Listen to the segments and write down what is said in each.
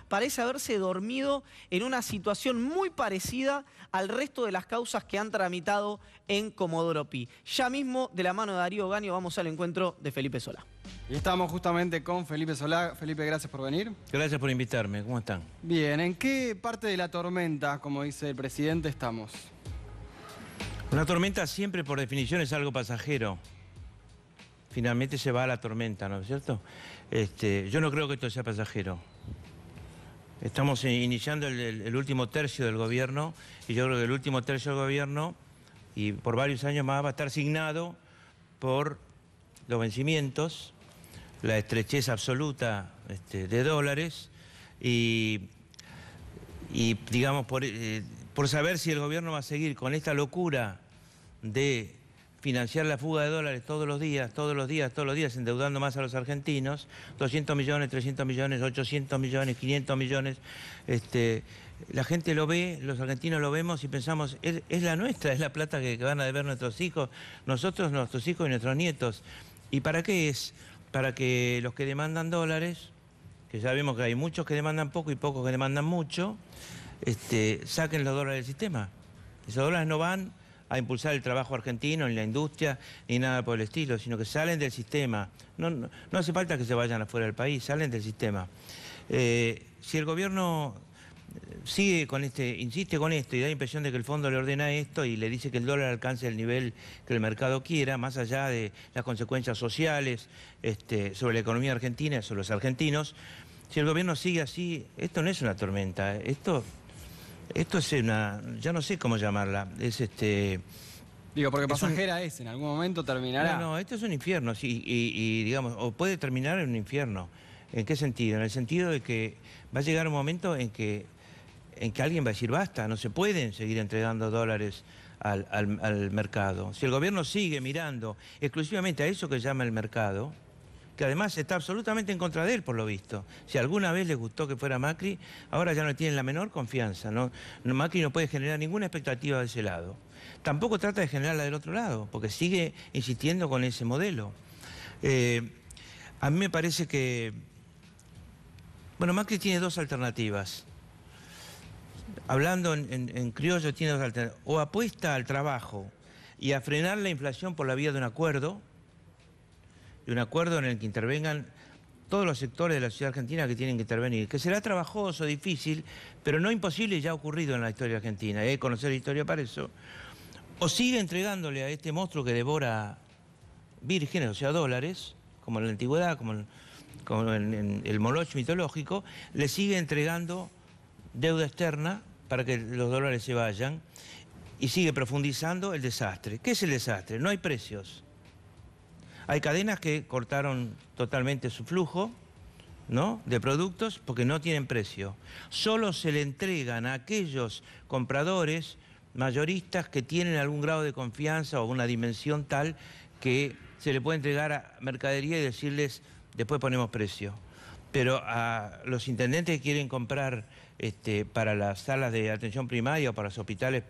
parece haberse dormido en una situación muy parecida al resto de las causas que han tramitado en Comodoro Pi. Ya mismo, de la mano de Darío Ogaño, vamos al encuentro de Felipe Solá. Y estamos justamente con Felipe Solá. Felipe, gracias por venir. Gracias por invitarme. ¿Cómo están? Bien, ¿en qué parte de la tormenta, como dice el presidente, estamos? Una tormenta siempre, por definición, es algo pasajero. Finalmente se va a la tormenta, ¿no es cierto? Yo no creo que esto sea pasajero. Estamos iniciando el último tercio del gobierno, y yo creo que el último tercio del gobierno, y por varios años más, va a estar signado por los vencimientos, la estrechez absoluta de dólares y digamos, por saber si el gobierno va a seguir con esta locura de financiar la fuga de dólares todos los días, endeudando más a los argentinos, 200 millones, 300 millones, 800 millones, 500 millones. La gente lo ve, los argentinos lo vemos y pensamos, es la nuestra, es la plata que van a deber nuestros hijos, nosotros, nuestros hijos y nuestros nietos. ¿Y para qué es? Para que los que demandan dólares, que ya vemos que hay muchos que demandan poco y pocos que demandan mucho, saquen los dólares del sistema. Esos dólares no van a impulsar el trabajo argentino, ni la industria, ni nada por el estilo, sino que salen del sistema. No hace falta que se vayan afuera del país, salen del sistema. Si el gobierno sigue con insiste con esto y da la impresión de que el fondo le ordena esto y le dice que el dólar alcance el nivel que el mercado quiera, más allá de las consecuencias sociales sobre la economía argentina, sobre los argentinos, si el gobierno sigue así, esto no es una tormenta, esto es una, ya no sé cómo llamarla, Digo, porque pasajera en algún momento terminará. No, esto es un infierno, sí, y digamos, o puede terminar en un infierno. ¿En qué sentido? En el sentido de que va a llegar un momento en que alguien va a decir basta, no se pueden seguir entregando dólares al mercado. Si el gobierno sigue mirando exclusivamente a eso que llama el mercado, que además está absolutamente en contra de él, por lo visto. Si alguna vez les gustó que fuera Macri, ahora ya no tienen la menor confianza. Macri no puede generar ninguna expectativa de ese lado. Tampoco trata de generarla del otro lado, porque sigue insistiendo con ese modelo. A mí me parece que... Bueno, Macri tiene dos alternativas. Hablando en criollo, tiene dos alternativas. O apuesta al trabajo y a frenar la inflación por la vía de un acuerdo en el que intervengan todos los sectores de la sociedad argentina que tienen que intervenir, que será trabajoso, difícil, pero no imposible, ya ha ocurrido en la historia argentina, hay que conocer la historia para eso. O sigue entregándole a este monstruo que devora vírgenes, o sea, dólares, como en la antigüedad, como en el Moloch mitológico, le sigue entregando deuda externa para que los dólares se vayan y sigue profundizando el desastre. ¿Qué es el desastre? No hay precios. Hay cadenas que cortaron totalmente su flujo, ¿no?, de productos porque no tienen precio. Solo se le entregan a aquellos compradores mayoristas que tienen algún grado de confianza o una dimensión tal que se le puede entregar a mercadería y decirles, después ponemos precio. Pero a los intendentes que quieren comprar para las salas de atención primaria o para los hospitales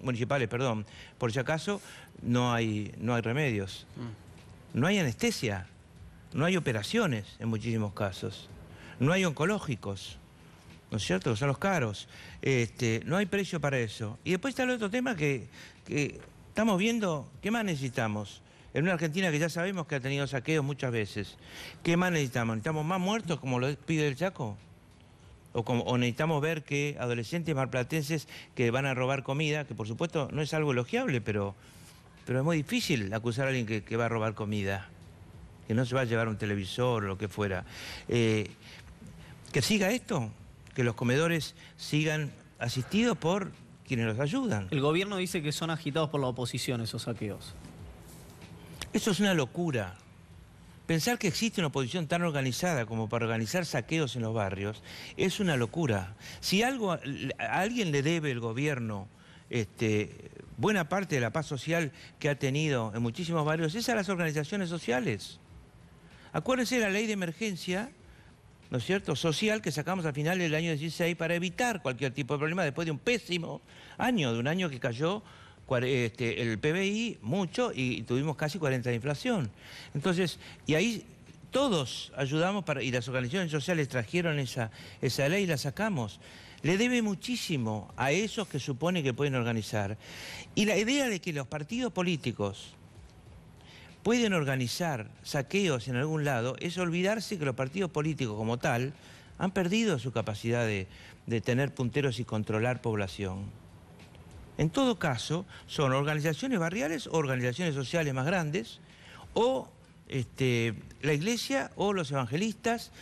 municipales, por si acaso, no hay remedios. No hay anestesia, no hay operaciones en muchísimos casos, no hay oncológicos, ¿no es cierto?, que son los caros. No hay precio para eso. Y después está el otro tema que estamos viendo, ¿qué más necesitamos? En una Argentina que ya sabemos que ha tenido saqueos muchas veces. ¿Qué más necesitamos? ¿Necesitamos más muertos como lo pide el Chaco? ¿O necesitamos ver que adolescentes marplatenses que van a robar comida, que por supuesto no es algo elogiable, pero es muy difícil acusar a alguien que va a robar comida, que no se va a llevar un televisor o lo que fuera? Que siga esto, que los comedores sigan asistidos por quienes los ayudan. El gobierno dice que son agitados por la oposición esos saqueos. Eso es una locura. Pensar que existe una oposición tan organizada como para organizar saqueos en los barrios es una locura. Si a alguien le debe el gobierno buena parte de la paz social que ha tenido en muchísimos barrios, es a las organizaciones sociales. Acuérdense de la ley de emergencia, ¿no es cierto?, social, que sacamos al final del año 16 para evitar cualquier tipo de problema después de un pésimo año, de un año que cayó el PBI mucho y tuvimos casi 40 de inflación. Entonces, y ahí todos ayudamos y las organizaciones sociales trajeron esa ley y la sacamos. Le debe muchísimo a esos que supone que pueden organizar. Y la idea de que los partidos políticos pueden organizar saqueos en algún lado es olvidarse que los partidos políticos como tal han perdido su capacidad de tener punteros y controlar población. En todo caso, son organizaciones barriales o organizaciones sociales más grandes, o la iglesia o los evangelistas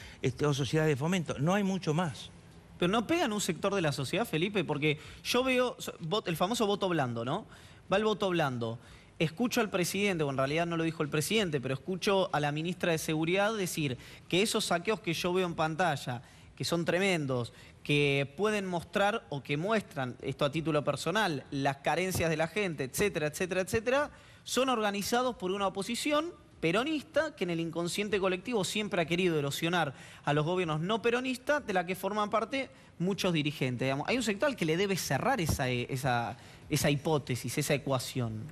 o sociedades de fomento. No hay mucho más. Pero no pegan un sector de la sociedad, Felipe, porque yo veo el famoso voto blando, ¿no? Va el voto blando. Escucho al presidente, o en realidad no lo dijo el presidente, pero escucho a la ministra de Seguridad decir que esos saqueos que yo veo en pantalla, que son tremendos, que pueden mostrar o que muestran, esto a título personal, las carencias de la gente, etcétera, etcétera, etcétera, son organizados por una oposición peronista que en el inconsciente colectivo siempre ha querido erosionar a los gobiernos no peronistas, de la que forman parte muchos dirigentes. Digamos, hay un sector al que le debe cerrar esa hipótesis, esa ecuación.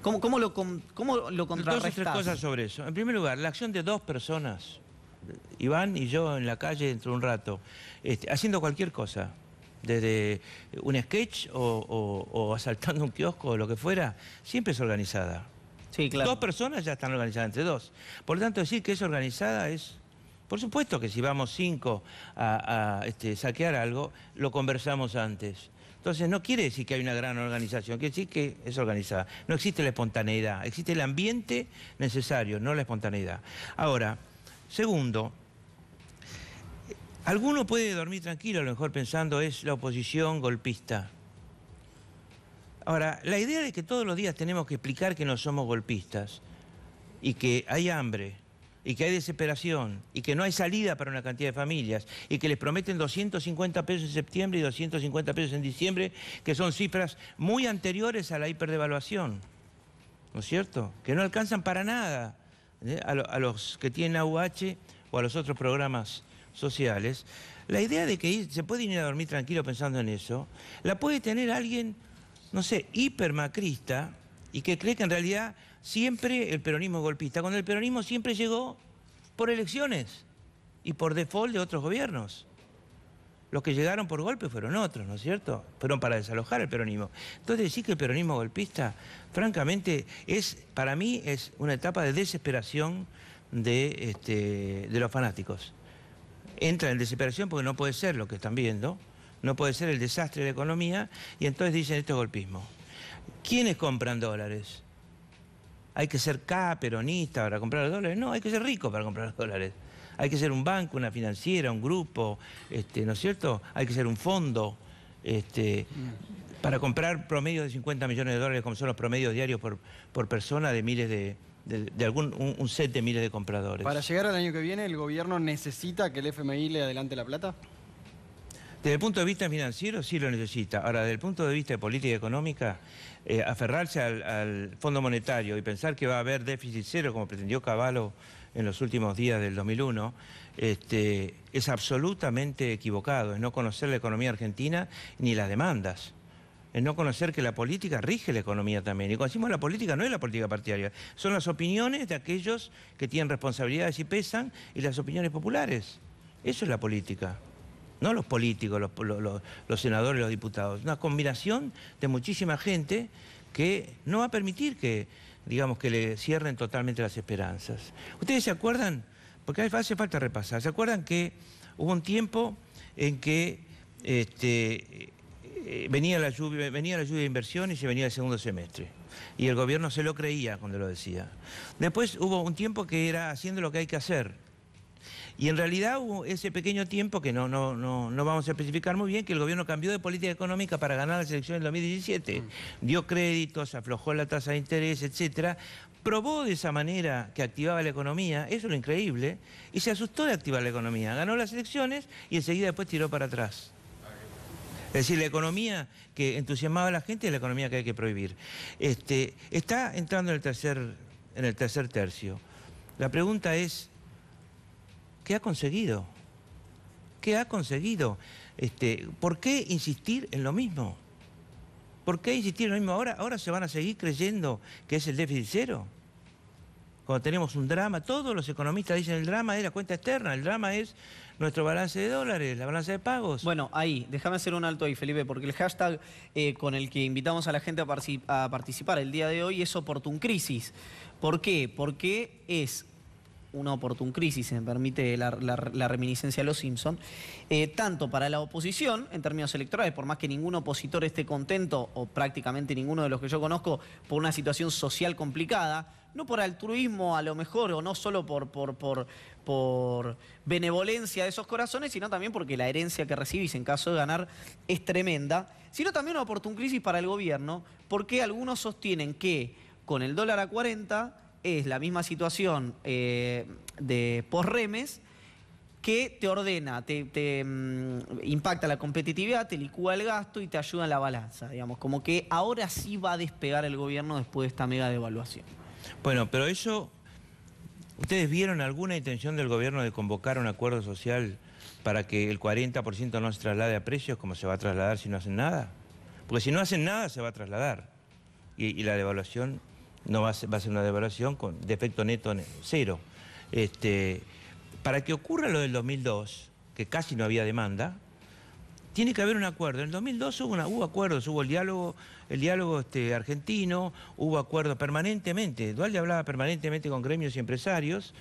¿Cómo lo contrarrestás? Dos o tres cosas sobre eso. En primer lugar, la acción de dos personas, Iván y yo en la calle dentro de un rato, haciendo cualquier cosa, desde un sketch o asaltando un kiosco o lo que fuera, siempre es organizada. Sí, claro. Dos personas ya están organizadas entre dos. Por lo tanto, decir que es organizada es... Por supuesto que si vamos 5 a saquear algo, lo conversamos antes. Entonces no quiere decir que hay una gran organización, quiere decir que es organizada. No existe la espontaneidad, existe el ambiente necesario, no la espontaneidad. Ahora, segundo, alguno puede dormir tranquilo, a lo mejor pensando es la oposición golpista. Ahora, la idea de que todos los días tenemos que explicar que no somos golpistas y que hay hambre y que hay desesperación y que no hay salida para una cantidad de familias y que les prometen 250 pesos en septiembre y 250 pesos en diciembre, que son cifras muy anteriores a la hiperdevaluación, ¿no es cierto? Que no alcanzan para nada a los que tienen AUH o a los otros programas sociales. La idea de que se puede ir a dormir tranquilo pensando en eso, la puede tener alguien, no sé, hipermacrista y que cree que en realidad siempre el peronismo es golpista, cuando el peronismo siempre llegó por elecciones y por default de otros gobiernos. Los que llegaron por golpe fueron otros, ¿no es cierto? Fueron para desalojar el peronismo. Entonces decir que el peronismo golpista, francamente, para mí es una etapa de desesperación de los fanáticos. Entra en desesperación porque no puede ser lo que están viendo, no puede ser el desastre de la economía, y entonces dicen esto es golpismo. ¿Quiénes compran dólares? ¿Hay que ser peronista para comprar dólares? No, hay que ser rico para comprar dólares. Hay que ser un banco, una financiera, un grupo, ¿no es cierto? Hay que ser un fondo para comprar promedio de 50 millones de dólares, como son los promedios diarios por persona de miles de un set de miles de compradores. Para llegar al año que viene, ¿el gobierno necesita que el FMI le adelante la plata? Desde el punto de vista financiero sí lo necesita. Ahora, desde el punto de vista de política económica, aferrarse al Fondo Monetario y pensar que va a haber déficit cero, como pretendió Cavallo en los últimos días del 2001, es absolutamente equivocado. Es no conocer la economía argentina ni las demandas. Es no conocer que la política rige la economía también. Y cuando decimos la política, no es la política partidaria. Son las opiniones de aquellos que tienen responsabilidades y pesan, y las opiniones populares. Eso es la política. No los políticos, los senadores, los diputados. Una combinación de muchísima gente que no va a permitir que, digamos, que le cierren totalmente las esperanzas. ¿Ustedes se acuerdan? Porque hace falta repasar. ¿Se acuerdan que hubo un tiempo en que venía la lluvia de inversión y se venía el segundo semestre? Y el gobierno se lo creía cuando lo decía. Después hubo un tiempo que era haciendo lo que hay que hacer. Y en realidad hubo ese pequeño tiempo que no vamos a especificar muy bien, que el gobierno cambió de política económica para ganar las elecciones del 2017. Dio créditos, aflojó la tasa de interés, etcétera. Probó de esa manera que activaba la economía, eso es lo increíble, y se asustó de activar la economía. Ganó las elecciones y enseguida después tiró para atrás. Es decir, la economía que entusiasmaba a la gente es la economía que hay que prohibir. Está entrando en el tercer tercio. La pregunta es, ¿qué ha conseguido? ¿Qué ha conseguido? ¿Por qué insistir en lo mismo? ¿Por qué insistir en lo mismo? Ahora se van a seguir creyendo que es el déficit cero. cuando tenemos un drama, todos los economistas dicen el drama es la cuenta externa, el drama es nuestro balance de dólares, la balanza de pagos. Bueno, ahí, déjame hacer un alto ahí, Felipe, porque el hashtag con el que invitamos a la gente a participar el día de hoy es Oportuncrisis. ¿Por qué? Porque es una oportuncrisis, si me permite la reminiscencia a los Simpson, tanto para la oposición, en términos electorales, por más que ningún opositor esté contento, o prácticamente ninguno de los que yo conozco, por una situación social complicada, no por altruismo a lo mejor, o no solo por benevolencia de esos corazones, sino también porque la herencia que recibís en caso de ganar es tremenda, sino también una oportuncrisis para el gobierno, porque algunos sostienen que con el dólar a 40 es la misma situación de post-remes que te ordena, te impacta la competitividad, te licúa el gasto y te ayuda en la balanza, digamos, como que ahora sí va a despegar el gobierno después de esta mega devaluación. Bueno, pero eso, ¿ustedes vieron alguna intención del gobierno de convocar un acuerdo social para que el 40% no se traslade a precios como se va a trasladar si no hacen nada? Porque si no hacen nada se va a trasladar y la devaluación no va a ser una devaluación con de efecto neto cero. Para que ocurra lo del 2002, que casi no había demanda, tiene que haber un acuerdo. En el 2002 hubo acuerdos, hubo el diálogo argentino, hubo acuerdos permanentemente. Dualde hablaba permanentemente con gremios y empresarios.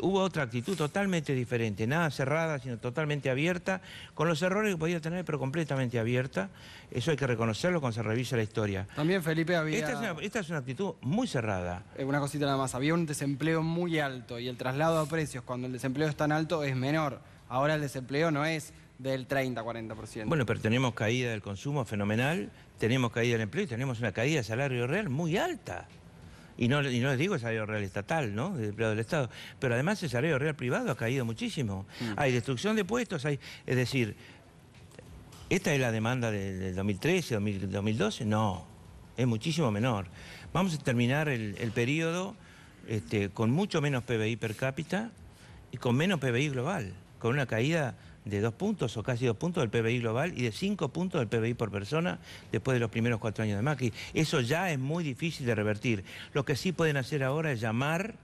Hubo otra actitud totalmente diferente, nada cerrada, sino totalmente abierta, con los errores que podía tener, pero completamente abierta. Eso hay que reconocerlo cuando se revisa la historia. También, Felipe, había... Esta es una actitud muy cerrada. Una cosita nada más. Había un desempleo muy alto y el traslado a precios cuando el desempleo es tan alto es menor. Ahora el desempleo no es del 30-40%. Bueno, pero tenemos caída del consumo fenomenal, tenemos caída del empleo y tenemos una caída de salario real muy alta. Y no les digo el salario real estatal, ¿no?, del empleado del Estado. Pero además el salario real privado ha caído muchísimo. Hay destrucción de puestos, es decir, ¿esta es la demanda del 2013, 2012? No, es muchísimo menor. Vamos a terminar el periodo con mucho menos PBI per cápita y con menos PBI global, con una caída de 2 puntos o casi 2 puntos del PBI global y de 5 puntos del PBI por persona después de los primeros 4 años de Macri. Eso ya es muy difícil de revertir. Lo que sí pueden hacer ahora es llamar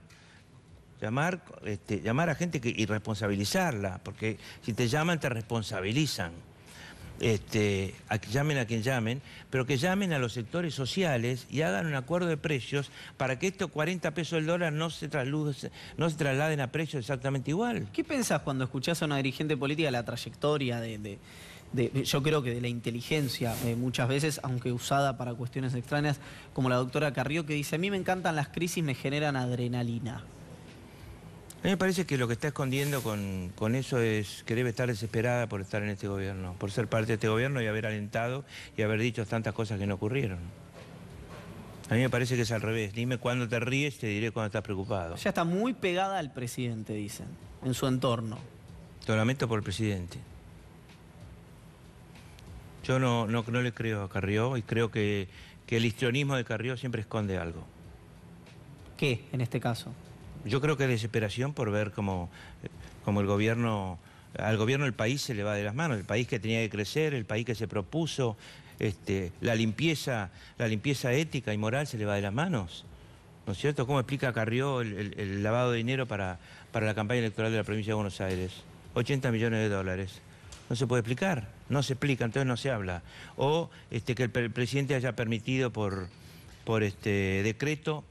a gente y responsabilizarla, porque si te llaman te responsabilizan. Llamen a quien llamen, pero que llamen a los sectores sociales y hagan un acuerdo de precios para que estos 40 pesos del dólar no se trasladen a precios exactamente igual. ¿Qué pensás cuando escuchás a una dirigente política la trayectoria yo creo que de la inteligencia, muchas veces, aunque usada para cuestiones extrañas, como la doctora Carrió, que dice: a mí me encantan las crisis, me generan adrenalina? A mí me parece que lo que está escondiendo con eso es que debe estar desesperada por estar en este gobierno, por ser parte de este gobierno y haber alentado y haber dicho tantas cosas que no ocurrieron. A mí me parece que es al revés. Dime cuándo te ríes, te diré cuándo estás preocupado. Ella está muy pegada al presidente, dicen, en su entorno. Lo lamento por el presidente. Yo no le creo a Carrió y creo que el histrionismo de Carrió siempre esconde algo. ¿Qué, en este caso? Yo creo que es desesperación por ver cómo al gobierno el país se le va de las manos, el país que tenía que crecer, el país que se propuso, la limpieza ética y moral se le va de las manos, ¿no es cierto? ¿Cómo explica Carrió el lavado de dinero para la campaña electoral de la provincia de Buenos Aires? 80 millones de dólares. No se puede explicar, no se explica, entonces no se habla. O que el presidente haya permitido por decreto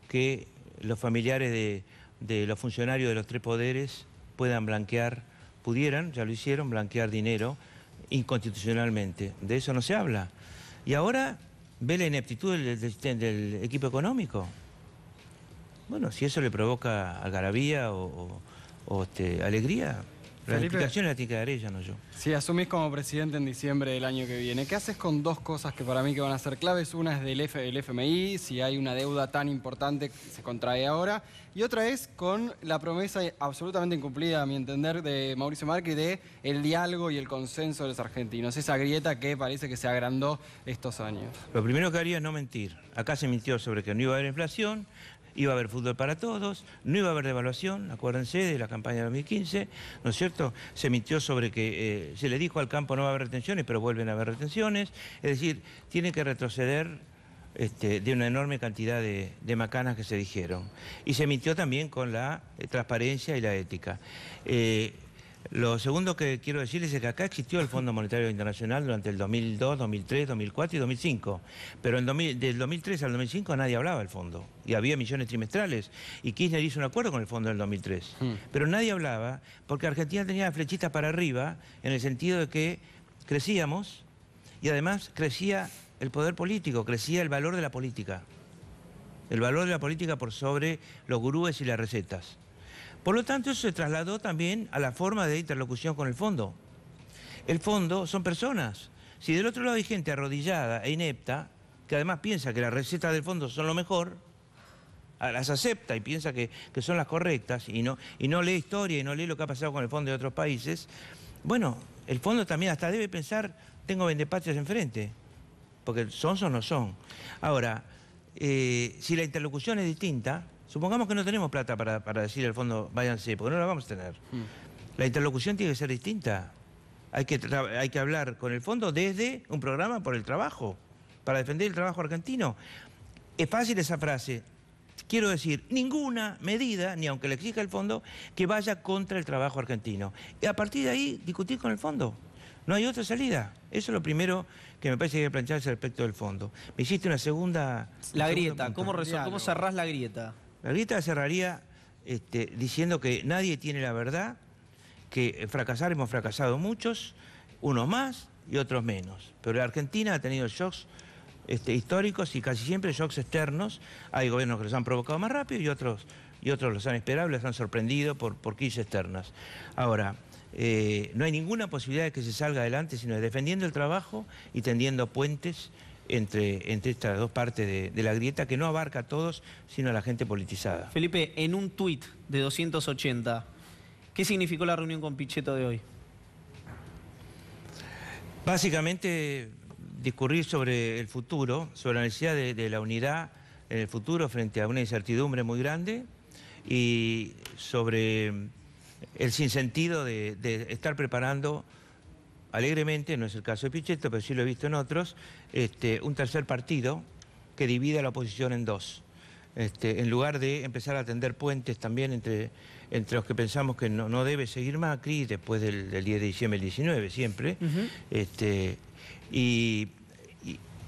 que los familiares de los funcionarios de los 3 poderes pudieran, ya lo hicieron, blanquear dinero inconstitucionalmente. De eso no se habla. Y ahora ve la ineptitud del equipo económico. Bueno, si eso le provoca algarabía o alegría, la Felipe, explicación la tiene que dar ella, no yo. Si asumís como presidente en diciembre del año que viene, ¿qué haces con 2 cosas que para mí que van a ser claves? Una es del FMI, si hay una deuda tan importante que se contrae ahora, y otra es con la promesa absolutamente incumplida, a mi entender, de Mauricio Macri de el diálogo y el consenso de los argentinos, esa grieta que parece que se agrandó estos años. Lo primero que haría es no mentir. Acá se mintió sobre que no iba a haber inflación, iba a haber fútbol para todos, no iba a haber devaluación, acuérdense de la campaña de 2015, ¿no es cierto? Se mintió sobre que se le dijo al campo no va a haber retenciones, pero vuelven a haber retenciones. Es decir, tiene que retroceder de una enorme cantidad de macanas que se dijeron. Y se mintió también con la transparencia y la ética. Lo segundo que quiero decirles es que acá existió el Fondo Monetario Internacional durante el 2002, 2003, 2004 y 2005. Pero del 2003 al 2005 nadie hablaba del fondo. Y había misiones trimestrales. Y Kirchner hizo un acuerdo con el fondo del 2003. Pero nadie hablaba porque Argentina tenía flechitas para arriba en el sentido de que crecíamos y además crecía el poder político, crecía el valor de la política. El valor de la política por sobre los gurúes y las recetas. Por lo tanto, eso se trasladó también a la forma de interlocución con el fondo. El fondo son personas. Si del otro lado hay gente arrodillada e inepta, que además piensa que las recetas del fondo son lo mejor, las acepta y piensa que son las correctas, y no lee historia y no lee lo que ha pasado con el fondo de otros países, bueno, el fondo también hasta debe pensar, tengo vendepatrias enfrente, porque son o no son. Ahora, si la interlocución es distinta, supongamos que no tenemos plata para decir al fondo, váyanse, porque no la vamos a tener. La interlocución tiene que ser distinta. Hay que hablar con el fondo desde un programa por el trabajo, para defender el trabajo argentino. Es fácil esa frase. Quiero decir, ninguna medida, ni aunque le exija el fondo, que vaya contra el trabajo argentino. Y a partir de ahí, discutir con el fondo. No hay otra salida. Eso es lo primero que me parece que hay que plancharse respecto del fondo. Me hiciste una segunda... La grieta, ¿cómo cerrás la grieta? La grieta cerraría diciendo que nadie tiene la verdad, que fracasar hemos fracasado muchos, unos más y otros menos. Pero la Argentina ha tenido shocks históricos y casi siempre shocks externos. Hay gobiernos que los han provocado más rápido y otros los han esperado y los han sorprendido por crisis externas. Ahora, no hay ninguna posibilidad de que se salga adelante sino defendiendo el trabajo y tendiendo puentes entre estas dos partes de la grieta que no abarca a todos, sino a la gente politizada. Felipe, en un tuit de 280, ¿qué significó la reunión con Pichetto de hoy? Básicamente, discurrir sobre el futuro, sobre la necesidad de la unidad en el futuro frente a una incertidumbre muy grande y sobre el sinsentido de estar preparando alegremente, no es el caso de Pichetto, pero sí lo he visto en otros, un tercer partido que divida a la oposición en dos. En lugar de empezar a tender puentes también entre los que pensamos que no debe seguir Macri después del 10 de diciembre del 19, siempre,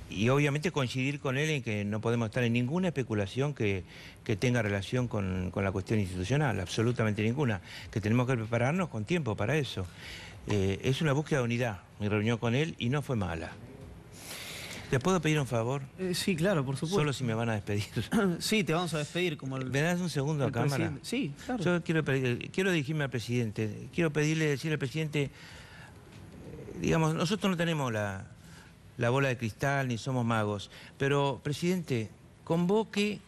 y obviamente coincidir con él en que no podemos estar en ninguna especulación que tenga relación con la cuestión institucional, absolutamente ninguna, que tenemos que prepararnos con tiempo para eso. Es una búsqueda de unidad, mi reunión con él, y no fue mala. ¿Te puedo pedir un favor? Sí, claro, por supuesto. Solo si me van a despedir. Sí, te vamos a despedir como el... ¿Me das un segundo a cámara? Sí, claro. Yo quiero dirigirme al presidente. Quiero decirle al presidente, digamos, nosotros no tenemos la bola de cristal ni somos magos, pero, presidente, convoque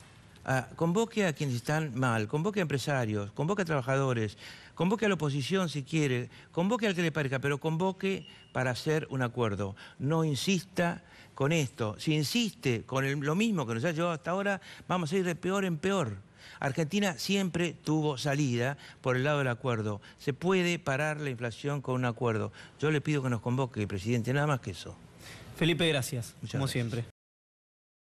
a quienes están mal, convoque a empresarios, convoque a trabajadores, convoque a la oposición si quiere, convoque al que le parezca, pero convoque para hacer un acuerdo. No insista con esto. Si insiste con lo mismo que nos ha llevado hasta ahora, vamos a ir de peor en peor. Argentina siempre tuvo salida por el lado del acuerdo. Se puede parar la inflación con un acuerdo. Yo le pido que nos convoque, presidente, nada más que eso. Felipe, gracias, como siempre.